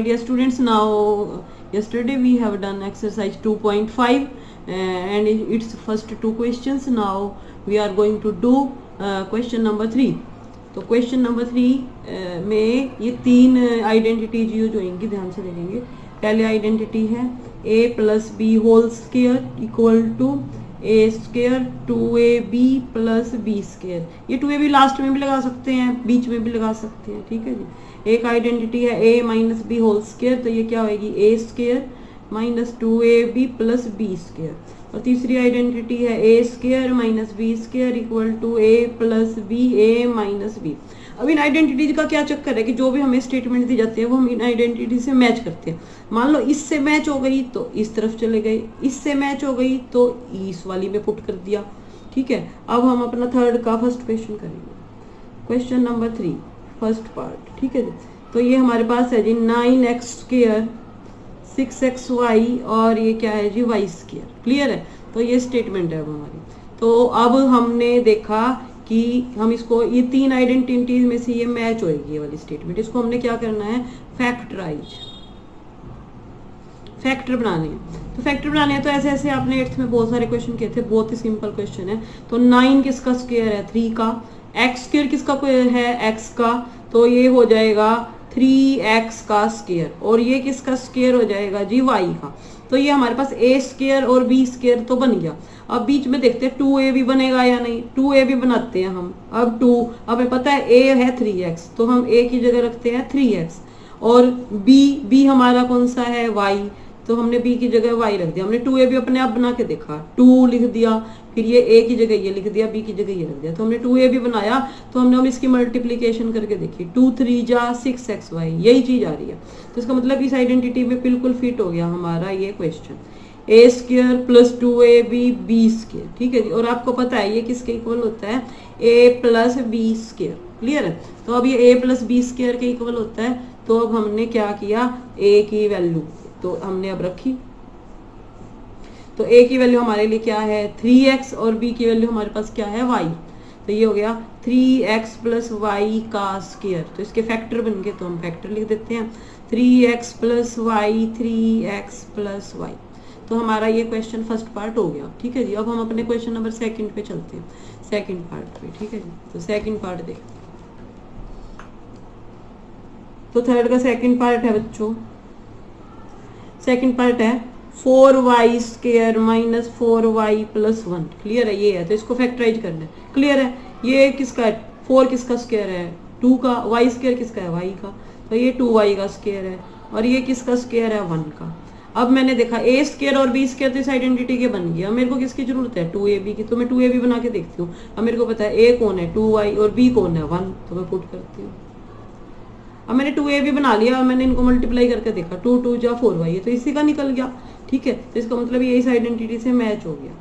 my dear students, now yesterday we have done exercise 2.5 and its first two questions. Now we are going to do question number 3. तो question number 3 में ये तीन identities use होंगी, ध्यान से देखेंगे। पहले आइडेंटिटी है a plus B whole square equal to A square 2ab plus B square. ये 2ab लास्ट में भी लगा सकते हैं, बीच में भी लगा सकते हैं, ठीक है जी। एक आइडेंटिटी है a minus B whole square, तो ये क्या होगी A square minus 2ab plus B square. और तीसरी आइडेंटिटी है A square minus B square equal to A plus B A minus B. अब इन आइडेंटिटीज का क्या चक्कर है कि जो भी हमें स्टेटमेंट दी जाती है वो हम इन आइडेंटिटी से मैच करते हैं। मान लो इससे मैच हो गई तो इस तरफ चले गए, इससे मैच हो गई तो इस वाली में पुट कर दिया, ठीक है। अब हम अपना थर्ड का फर्स्ट क्वेश्चन करेंगे, क्वेश्चन नंबर 3 फर्स्ट पार्ट, ठीक है जी। तो ये हमारे पास है जी 9x स्क्वायर 6xy और ये क्या है जी y स्क्वायर, क्लियर है। तो ये स्टेटमेंट है अब हमारी। तो अब हमने देखा कि हम इसको ये तीन आइडेंटिटीज में से ये मैच होएगी ये वाली स्टेटमेंट, इसको हमने क्या करना है फैक्टराइज, फैक्टर बनाने हैं। तो फैक्टर बनाने हैं तो ऐसे ऐसे आपने 8th में बहुत सारे क्वेश्चन किए थे, बहुत ही सिंपल क्वेश्चन है। तो 9 किसका स्क्वायर है 3 का, x स्क्वायर किसका है x का, तो ये हो जाएगा 3x का स्क्वायर, और ये किसका स्क्वायर हो जाएगा जी y का। तो ये हमारे पास a स्क्वायर और b स्क्वायर तो बन गया। अब बीच में देखते हैं 2a भी बनेगा या नहीं, 2a भी बनाते हैं हम। अब 2, अब हमें पता है a है 3x, तो हम a की जगह रखते हैं 3x, और b हमारा कौन सा है y, तो हमने b की जगह y रख दिया। हमने 2a भी अपने आप बना के देखा, 2 लिख दिया, फिर ये a की जगह ये लिख दिया, b की जगह ये रख दिया। तो हमने 2a भी बनाया, तो हमने अब इसकी मल्टीप्लीकेशन करके देखी, 2 3 जा 6xy, यही चीज आ रही है। तो इसका मतलब इस आइडेंटिटी में बिल्कुल फिट हो गया हमारा ये question, A square plus 2ab B square, ठीक है जी। और आपको पता है ये किसके इक्वल होता है a plus B square, clear है। तो अब ये a प्लस बी स्क्वायर के इक्वल होता है। तो अब हमने क्या किया, a की वैल्यू तो हमने अब रखी, तो a की वैल्यू हमारे लिए क्या है 3x और b की वैल्यू हमारे पास क्या है y। तो ये हो गया 3x प्लस y का स्क्वायर। तो इसके फैक्टर बन गए, तो हम फैक्टर लिख देते हैं 3x plus Y 3x plus Y. तो हमारा ये क्वेश्चन फर्स्ट पार्ट हो गया, ठीक है जी। अब हम अपने क्वेश्चन नंबर 2 पे चलते हैं, सेकंड पार्ट पे, ठीक है जी। तो सेकंड पार्ट देखते हैं। तो थर्ड का सेकंड पार्ट है बच्चों, सेकंड पार्ट है 4y square minus 4y plus 1, clear है। ये है तो इसको फैक्टराइज करना है, क्लियर है। ये किसका है 4 किसका स्क्वायर है 2 का, y स्क्वायर किसका है y का, तो ये 2y का स्क्वायर है, और ये किसका स्क्वायर है 1 का। अब मैंने देखा a स्क्वायर और b स्क्वायर तो इस आइडेंटिटी के बन गया। मेरे को किसकी जरूरत है 2ab की, तो मैं 2ab बना के देखती हूँ। अब मेरे को पता है a कौन है 2y और b कौन है 1, तो मैं पुट करती हूँ। अब मैंने 2ab बना लिया, अब मैंने इनको मल्टीप्लाई करके देखा 2 2 जा 4y, तो इसी का निकल गया, ठीक है। तो इसका मतलब ये इस आइडेंटिटी से मैच हो गया।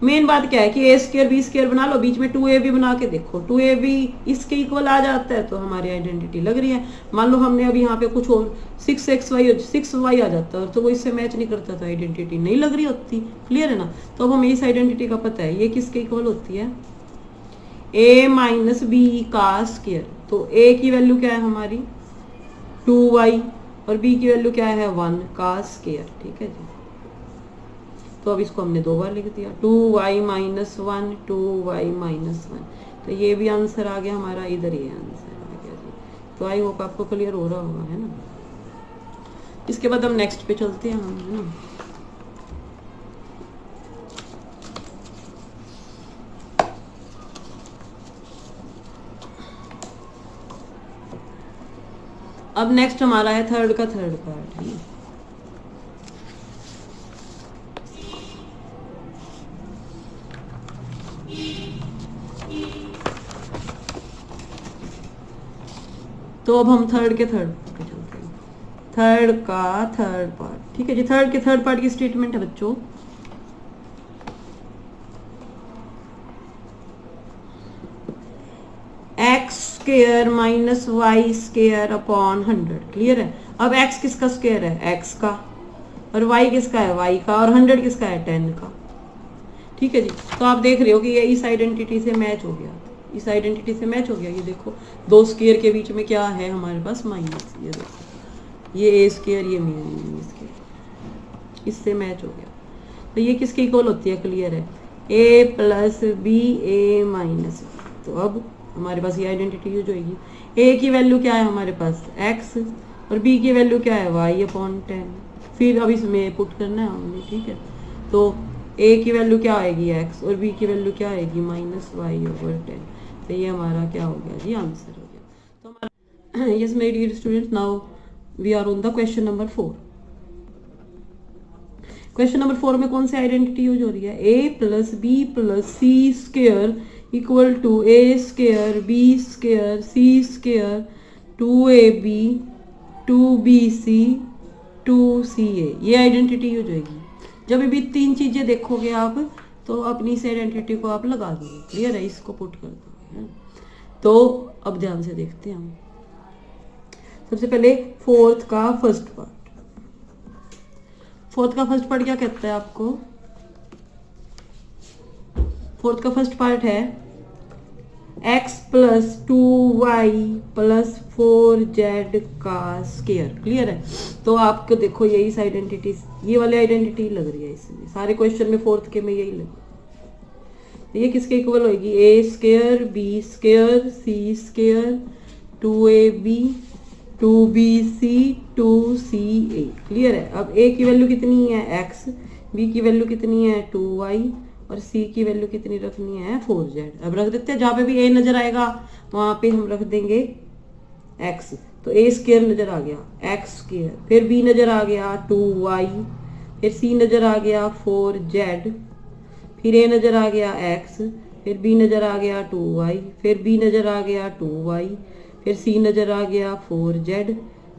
मेन बात क्या है कि a स्क्वायर b स्क्वायर बना लो, बीच में 2ab बना के देखो, 2ab इसके इक्वल आ जाता है तो हमारी आइडेंटिटी लग रही है। मान लो हमने अभी यहाँ पे कुछ और 6y आ जाता है तो वो इससे मैच नहीं करता, तो आइडेंटिटी नहीं लग रही होती, क्लियर है ना। तो अब हमें इस आइडेंटिटी का पता है ये किसके इक्वल होती है a माइनस बी का स्क्वायर। तो a की वैल्यू क्या है हमारी 2y और b की वैल्यू क्या है 1 का स्क्वायर, ठीक है जी। तो अब इसको हमने 2 बार लिख दिया 2y माइनस 1 2y माइनस 1। तो ये भी आंसर आ गया हमारा, इधर ये आंसर आ गया जी। तो आई होप आपको क्लियर हो रहा होगा, है ना। इसके बाद हम नेक्स्ट पे चलते हैं हम, है ना। अब नेक्स्ट हमारा है थर्ड का थर्ड पार्ट, है ना। तो अब हम थर्ड के थर्ड पे चलते हैं, थर्ड का थर्ड पार्ट, ठीक है जी। थर्ड के थर्ड पार्ट की स्टेटमेंट है बच्चों x square minus Y square upon 100, clear है। अब x किसका स्क्वायर है x का, और y किसका है y का, और 100 किसका है 10 का, ठीक है जी। तो आप देख रहे हो कि ये इस आइडेंटिटी से मैच हो गया, इस आइडेंटिटी से मैच हो गया। ये देखो दो स्क्वायर के बीच में क्या है हमारे पास माइनस, ये देखो ये ए स्क्वायर ये बी स्क्वायर, इससे मैच हो गया। तो ये किसके इक्वल होती है, क्लियर है, A plus B A minus. तो अब हमारे पास ये आइडेंटिटी यूज होगी। ए की वैल्यू क्या है हमारे पास एक्स और बी की वैल्यू क्या है वाई अपॉन 10। फिर अब इसमें पुट करना है हमने, ठीक है। तो ए की वैल्यू क्या आएगी एक्स और बी की वैल्यू क्या आएगी माइनस वाई ओवर 10। तो ये हमारा क्या हो गया जी, आंसर हो गया। तो हमारा yes my dear student, now we are on the question number 4। Question number 4 में कौन सी आइडेंटिटी यूज हो रही है, A plus B plus C square equal to A square B square C square 2ab 2bc 2ca। ये identity use होगी। जब भी तीन चीजें देखोगे आप तो अपनी इस आइडेंटिटी को आप लगा दोगे, क्लियर है, इसको पुट कर दोगे। तो अब ध्यान से देखते हैं हम। सबसे पहले फोर्थ का फर्स्ट पार्ट। फोर्थ का फर्स्ट पार्ट क्या कहता है आपको, फोर्थ का फर्स्ट पार्ट है x plus 2y plus 4z का स्क्वायर, क्लियर है। तो आपको देखो यही इस आइडेंटिटी, ये वाली आइडेंटिटी लग रही है इसमें, सारे क्वेश्चन में फोर्थ के में यही लग रही है। ये किसके इक्वल होगी, A square B square C square 2ab 2bc 2ca, clear है। अब a की वैल्यू कितनी है x, b की वैल्यू कितनी है 2y और c की वैल्यू कितनी रखनी है 4z। अब रख देते हैं, जहां पे भी a नजर आएगा वहां पे हम रख देंगे x। तो a स्क्वायर नजर आ गया x स्क्वायर, फिर b नजर आ गया 2y, फिर c नजर आ गया 4z, फिर a नजर आ गया x, फिर b नजर आ गया 2y, फिर b नजर आ गया 2y, फिर c नजर आ गया 4z,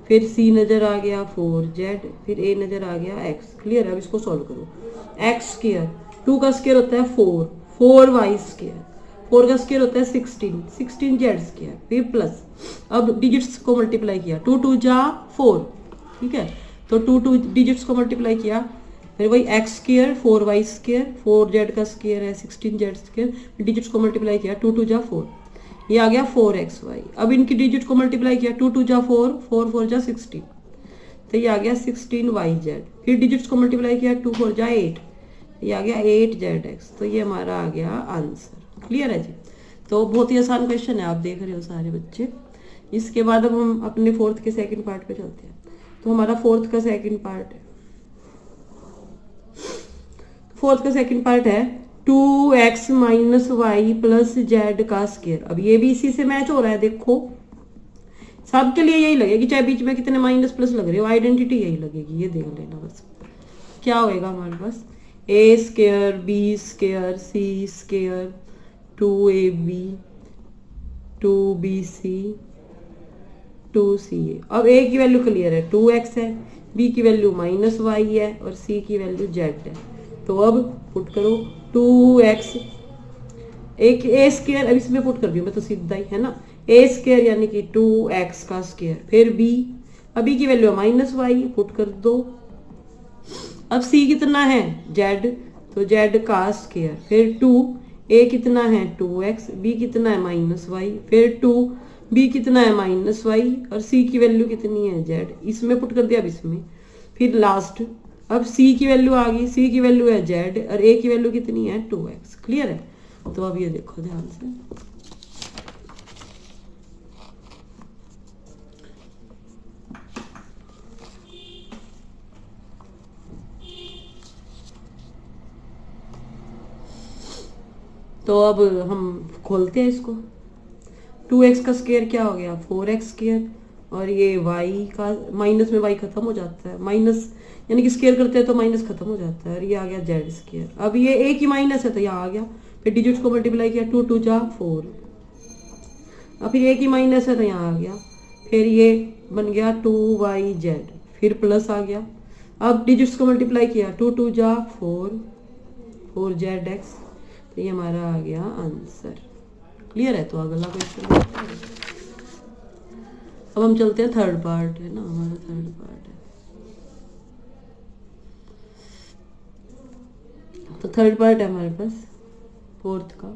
फिर c नजर आ गया 4z, फिर a नजर आ गया x, क्लियर है। अब इसको सॉल्व करो। x स्क्वायर 2 का स्क्वायर होता है 4, 4y स्क्वायर, 4 का स्क्वायर होता है 16, 16z स्क्वायर, फिर प्लस, अब डिजिट्स को मल्टीप्लाई किया, 2 2 जा 4, ठीक है। तो 2 डिजिट्स को मल्टीप्लाई किया, फिर वही x square 4y square 4z का स्क्वायर है 16z स्क्वायर, डिजिट्स को मल्टीप्लाई किया, 2 2 जा 4, ये आ गया 4xy। अब इनकी डिजिट को मल्टीप्लाई किया, 2 2 जा 4, 4 4 जा 16, तो ये आ गया 16yz। फिर डिजिट्स को मल्टीप्लाई किया, 2 4 जा 8, ये आ गया 8zx। तो ये हमारा आ गया आंसर, क्लियर है जी। तो बहुत ही आसान क्वेश्चन है, आप देख रहे हो सारे बच्चे। इसके बाद अब हम अपने फोर्थ के सेकंड पार्ट पे चलते हैं। तो हमारा फोर्थ का सेकंड पार्ट है, फोर्थ का सेकंड पार्ट है 2x minus Y plus Z का स्क्वायर। अब ये भी इसी से मैच हो रहा है, देखो सबके लिए यही लगेगी, चाहे बीच में कितने माइनस प्लस लग रहे हो, आइडेंटिटी यही लगेगी, ये देख लेना बस। क्या होएगा हमारे पास, ए square B square C square 2ab 2bc 2ca। अब a की वैल्यू क्लियर है 2x है, b की वैल्यू माइनस वाई है और c की वैल्यू z है। तो अब पुट करो 2x, एक ए स्क्वायर, अब इसमें पुट कर दी मैं तो सीधा ही है ना, ए स्क्वायर यानी कि 2x का स्क्वायर, फिर b, अभी की वैल्यू माइनस वाई, पुट कर दो। अब c कितना है z, तो z का स्क्वायर, फिर 2, a कितना है 2x, b कितना है माइनस वाई, फिर 2, b कितना है माइनस वाई और c की वैल्यू कितनी है z, इसमें पुट कर दिया अब इसमें। फिर लास्ट, अब c की वैल्यू आ गई, c की वैल्यू है z और a की वैल्यू कितनी है 2x, क्लियर है। तो अब ये देखो ध्यान से, तो अब हम खोलते हैं इसको। 2x का स्क्वायर क्या हो गया 4x स्क्वायर, और ये y का, माइनस में y खत्म हो जाता है, माइनस यानी कि स्क्वायर करते हैं तो माइनस खत्म हो जाता है, और ये आ गया z स्क्वायर। अब ये a की माइनस है तो यहाँ आ गया, फिर डिजिट्स को मल्टीप्लाई किया, 2 2 जा 4, अब फिर a की माइनस है तो यहाँ आ गया, फिर ये बन गया 2yz, फिर प्लस आ गया। अब डिजिट्स को मल्टीप्लाई किया, 2 2 जा 4 4zx, तो ये हमारा आ गया आंसर, क्लियर है। तो अगला क्वेश्चन, अब हम चलते हैं थर्ड पार्ट है ना, हमारा थर्ड पार्ट है। तो थर्ड पार्ट है हमारे पास फोर्थ का।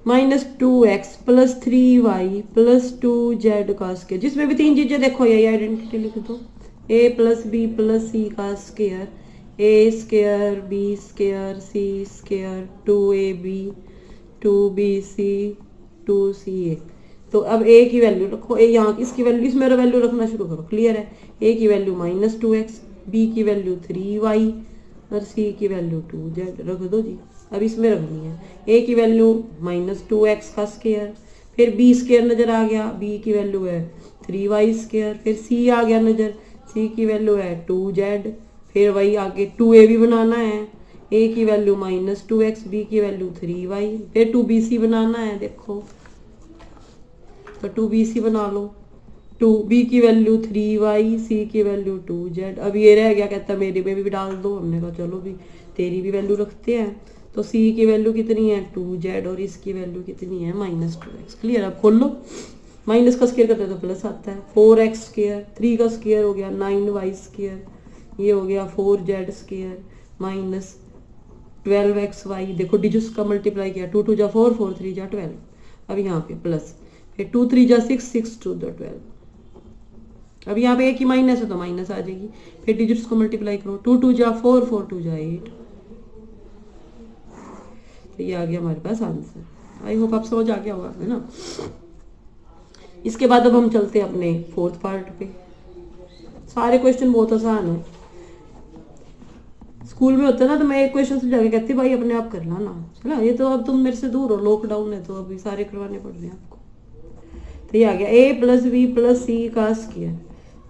-2x plus 3y plus 2z का स्क्वायर, जिसमें भी तीन चीजें देखो यही आइडेंटिटी लिख दो। a plus B plus C का स्क्वायर, ए square B square C square 2ab 2bc 2ca। तो अब a की वैल्यू रखो, ए यहाँ इसकी वैल्यू इसमें वैल्यू रखना शुरू करो। क्लियर है? a की वैल्यू -2x, b की वैल्यू 3y और c की वैल्यू 2z रख दो जी। अब इसमें रखनी है a की वैल्यू -2x का स्क्वायर, फिर b स्क्वायर नजर आ गया, b की वैल्यू है 3y स्क्वायर, फिर c आ गया नजर, c की वैल्यू है 2z, फिर वही आगे 2a भी बनाना है, a की वैल्यू -2x, b की वैल्यू 3y, फिर 2bc बनाना है। देखो तो 2bc बना लो, 2b की वैल्यू 3y, c की वैल्यू 2z। अब ये रह गया, कहता मेरे में भी डाल दो। हमने कहा चलो भी तेरी भी वैल्यू रखते हैं। तो c की वैल्यू कितनी है 2z और इसकी वैल्यू कितनी है -2x। क्लियर? अब खोल लो, माइनस का स्क्वायर करते तो प्लस आता है, 4x स्क्वायर, 3 का स्क्वायर हो गया 9y स्क्वायर, ये हो गया 4z स्क्वायर माइनस 12xy। देखो डिजिट्स का मल्टीप्लाई किया, 2 2 जा 4 4 3 जा 12। अब यहाँ पे प्लस, फिर 2 3 जा 6 6 2 जा 12। अब यहाँ पे एक ही माइनस है तो माइनस आ जाएगी, फिर डिजिट्स को मल्टीप्लाई करो, 2 2 जा 4 4 2 जा 8। तो ये आ गया हमारे पास आंसर। आई होप आप समझ आ गया होगा, है ना। इसके बाद अब हम चलते हैं अपने फोर्थ पार्ट पे। सारे क्वेश्चन बहुत आसान है। स्कूल में होता है ना तो मैं एक क्वेश्चन समझा के कहती भाई अपने आप कर लाना, चला। ये तो अब तुम मेरे से दूर हो, लॉकडाउन है तो अभी सारे करवाने पड़ रहे हैं आपको। तो ये आ गया a plus B plus C का स्क्वायर,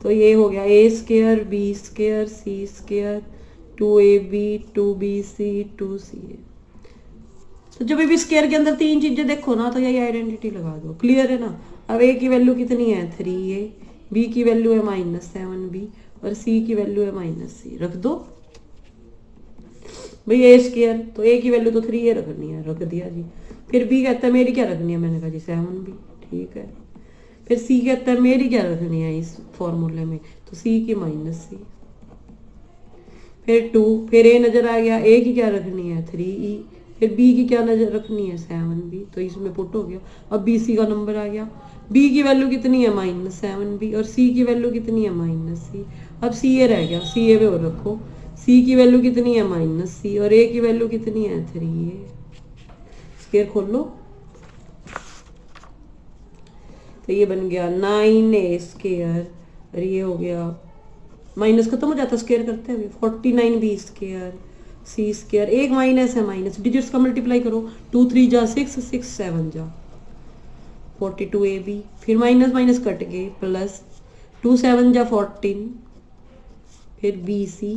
तो ये हो गया a square B square C square 2ab 2bc 2ca। तो जब भी स्क्वायर के अंदर तीन चीजें देखो ना तो यही आइडेंटिटी लगा दो। क्लियर है ना। अब a की वैल्यू कितनी है 3a, b की वैल्यू है -7b और c की वैल्यू है -c। रख दो भाई a स्क्वायर, तो a की वैल्यू तो 3a रखनी है, रख दिया जी। फिर b कहता है मेरी क्या रखनी है, मैंने कहा जी 7b। ठीक है। फिर c कहता है मेरी क्या रखनी है इस फॉर्मूले में, तो c की -c। फिर 2, फिर a नजर आ गया, a की क्या रखनी है 3e, फिर b की क्या नजर रखनी है 7b, तो इसमें पुट हो गया। अब bc का नंबर आ गया, b की वैल्यू कितनी है -7b और c की वैल्यू कितनी है -c। अब ca रह गया, ca पे और रखो, c की वैल्यू कितनी है -c और a की वैल्यू कितनी है 3a। स्क्वायर खोल लो, तो ये बन गया 9a स्क्वायर और ये हो गया माइनस खत्म हो जाता स्क्वायर करते हुए 49b स्क्वायर सी स्क्वायर। एक माइनस है, माइनस डिजिट्स का मल्टीप्लाई करो, 2 3 जा 6 6 7 जा 42ab, फिर माइनस माइनस कट गए प्लस 2 7 जा 14, फिर bc।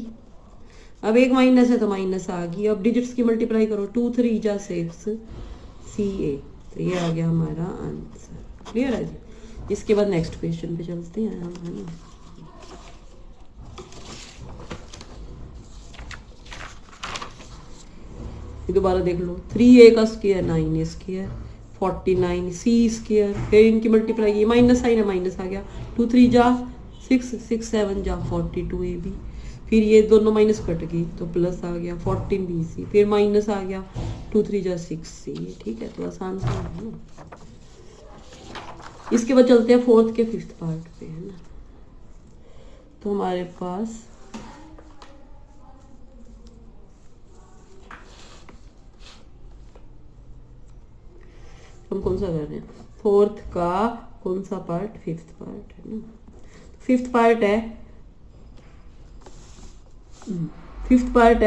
अब एक माइनस है तो माइनस आ गई, अब डिजिट्स की मल्टीप्लाई करो, 2 3 जा 6 ca। तो ये आ गया हमारा आंसर। क्लियर है जी। इसके बाद नेक्स्ट क्वेश्चन पे चलते हैं हम, है ना। दोबारा देख लो, 3a का square 9a square 49c square, फिर इनकी मल्टीप्लाई की, माइनस साइन है माइनस आ गया, 2 3 जा 6 6 7 जा 42ab, फिर ये दोनों माइनस कट गई तो प्लस आ गया 14bc, फिर माइनस आ गया 2 3 जा 6c। ठीक है, तो आसान सा है ना। इसके बाद चलते हैं फोर्थ के फिफ्थ पार्ट पे, है ना। तो हमारे पास हम कौन सा कर रहे हैं, फोर्थ का कौन सा पार्ट, फिफ्थ पार्ट, है ना। फिफ्थ पार्ट है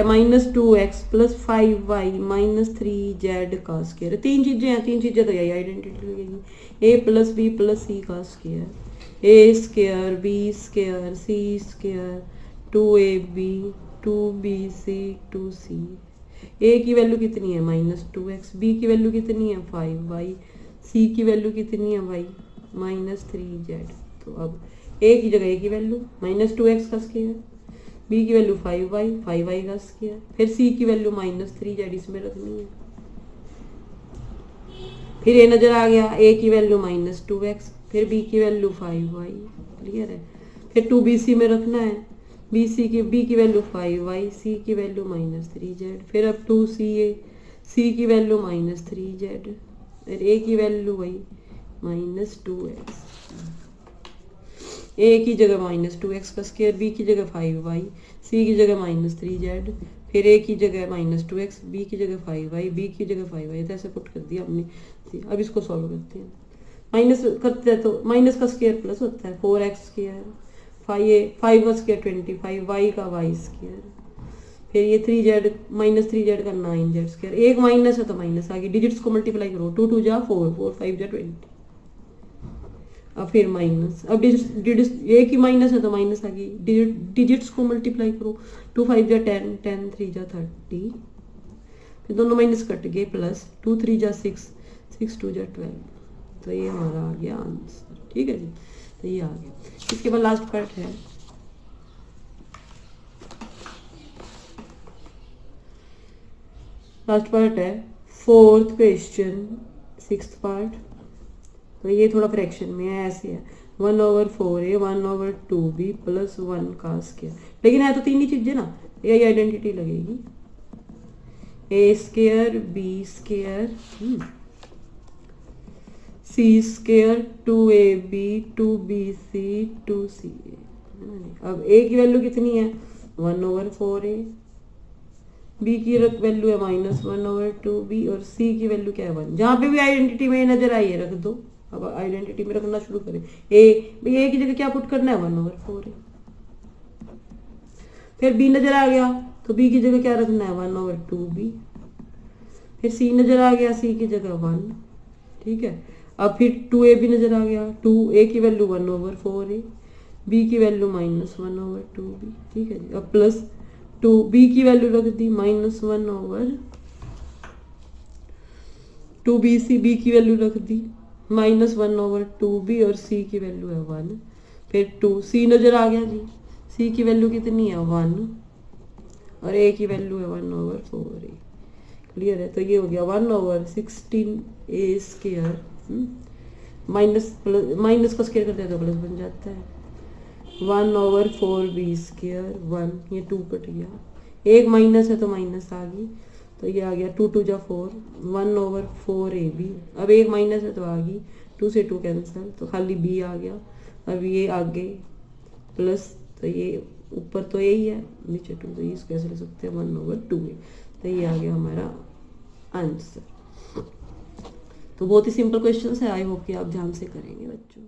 -2x plus 5y minus 3z का स्क्वायर। तीन चीजें हैं, तीन चीजें तो यही आइडेंटिटी लगेगी, a plus B plus C का square, a square B square C square 2ab 2bc 2c। a की वैल्यू कितनी है -2x, b की वैल्यू कितनी है 5y, c की वैल्यू कितनी है y -3z। तो अब a की जगह a की वैल्यू -2x का स्क्वायर, b की वैल्यू 5y का स्क्वायर, फिर c की वैल्यू -3z इसमें रखनी है। फिर a नजर आ गया, a की वैल्यू -2x, फिर b की वैल्यू 5y। क्लियर है। फिर 2bc में रखना है, b की वैल्यू 5y, c की वैल्यू -3z, फिर अब 2ca, c की वैल्यू -3z, फिर ए की वैल्यू वही -2x, ए की जगह -2x का स्क्वायर, बी की जगह 5y, सी की जगह -3z, फिर ए की जगह -2x, बी की जगह 5y, बी की जगह 5y, तो ऐसे पुट कर दिया हमने। अब इसको सॉल्व करते हैं। माइनस करते हैं तो माइनस का स्क्वायर प्लस होता है, 4x स्क्वायर, 5 का स्क्वायर 25, y का y स्क्वायर, फिर ये 3z -3z का 9z स्क्वायर, एक माइनस है तो माइनस आ गई, डिजिट्स को मल्टीप्लाई करो, 2 2 जा 4, 4 5 जा 20, अब फिर माइनस, अब डिजिट्स एक ही माइनस है तो माइनस आ गई, डिजिट्स को मल्टीप्लाई करो, 2 5 जा 10, 10 3 जा 30, फिर दोनों माइनस कट गए, प्लस 2 3 जा 6, 6 2 जा 12, तो ये हमारा आ गया आंसर। ठीक है जी, तो ये आ गया। इसके बाद लास्ट पार्ट है, लास्ट पार्ट है 4th क्वेश्चन 6th पार्ट। तो ये थोड़ा फ्रैक्शन में है, ऐसे है 1/4a 1/2b प्लस 1 का स्क्वायर, लेकिन है तो तीन ही चीजें ना, यही आइडेंटिटी लगेगी, a square b square c square 2ab 2bc 2ca। अब a की वैल्यू कितनी है 1/4a, b की वैल्यू है -1/2b और c की वैल्यू क्या है 1। जहां पे भी आइडेंटिटी में नजर आई है रख दो। अब आइडेंटिटी में रखना शुरू करें, a की जगह क्या पुट करना है 1/4a, फिर b नजर आ गया तो b की जगह क्या रखना है 1/2b, फिर c नजर आ गया, c की जगह 1। ठीक है, अब फिर 2ab नजर आ गया, 2a की वैल्यू 1/4a, b की वैल्यू -1/2b। ठीक है जी, अब प्लस 2b की वैल्यू रख दी -1/2bc, b की वैल्यू रख दी -1/2b और c की वैल्यू है 1। फिर 2c नजर आ गया जी, c की वैल्यू कितनी है 1 और a की वैल्यू है 1/4a। क्लियर है, तो ये हो गया 1/16a स्क्वायर, माइनस का स्क्वायर करते हैं तो प्लस बन जाता है, 1/4b स्क्वायर 1, ये 2 कट गया, एक माइनस है तो माइनस आ गई, तो ये आ गया 2 2 जा 4 1/4ab। अब एक माइनस है तो आ गई, 2 से 2 कैंसिल तो खाली b आ गया। अब ये आगे प्लस, तो ये ऊपर तो यही है, नीचे 2, तो ये इसको कैसे ले सकते हैं 1/2a, तो ये आ गया हमारा आंसर। तो बहुत ही सिंपल क्वेश्चन है, आई होप कि आप ध्यान से करेंगे बच्चों।